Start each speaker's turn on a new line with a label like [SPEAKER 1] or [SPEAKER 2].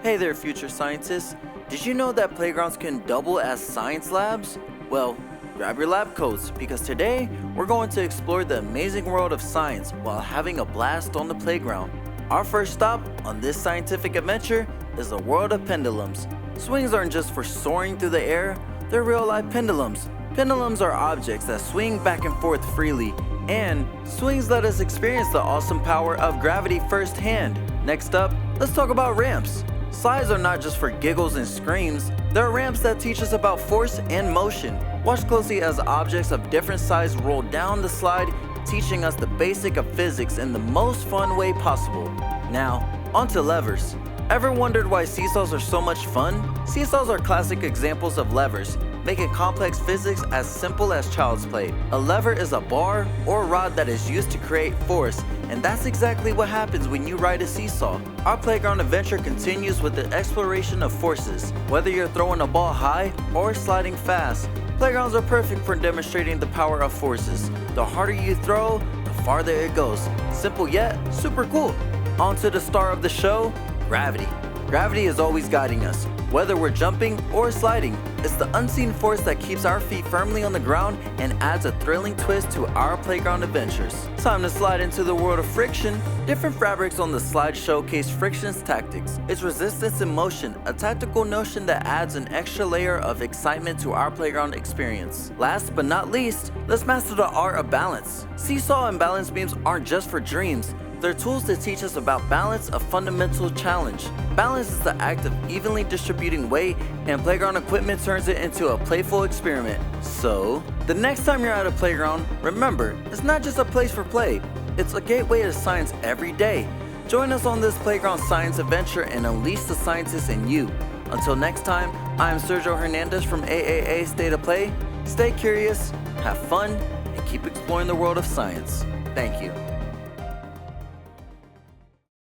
[SPEAKER 1] Hey there, future scientists. Did you know that playgrounds can double as science labs? Well, grab your lab coats because today we're going to explore the amazing world of science while having a blast on the playground. Our first stop on this scientific adventure is the world of pendulums. Swings aren't just for soaring through the air, they're real-life pendulums. Pendulums are objects that swing back and forth freely, and swings let us experience the awesome power of gravity firsthand. Next up, let's talk about ramps. Slides are not just for giggles and screams, they're ramps that teach us about force and motion. Watch closely as objects of different size roll down the slide, teaching us the basic of physics in the most fun way possible. Now, onto levers. Ever wondered why seesaws are so much fun? Seesaws are classic examples of levers, making complex physics as simple as child's play. A lever is a bar or rod that is used to create force, and that's exactly what happens when you ride a seesaw. Our playground adventure continues with the exploration of forces. Whether you're throwing a ball high or sliding fast, playgrounds are perfect for demonstrating the power of forces. The harder you throw, the farther it goes. Simple yet super cool. On to the star of the show, gravity. Gravity is always guiding us, whether we're jumping or sliding. It's the unseen force that keeps our feet firmly on the ground and adds a thrilling twist to our playground adventures. Time to slide into the world of friction. Different fabrics on the slide showcase friction's tactics. It's resistance in motion, a tactical notion that adds an extra layer of excitement to our playground experience. Last but not least, let's master the art of balance. Seesaw and balance beams aren't just for dreams. They're tools to teach us about balance, a fundamental challenge. Balance is the act of evenly distributing weight, and playground equipment turns it into a playful experiment. So, the next time you're at a playground, remember, it's not just a place for play, it's a gateway to science every day. Join us on this playground science adventure and unleash the scientist in you. Until next time, I'm Sergio Hernandez from AAA State of Play. Stay curious, have fun, and keep exploring the world of science. Thank you.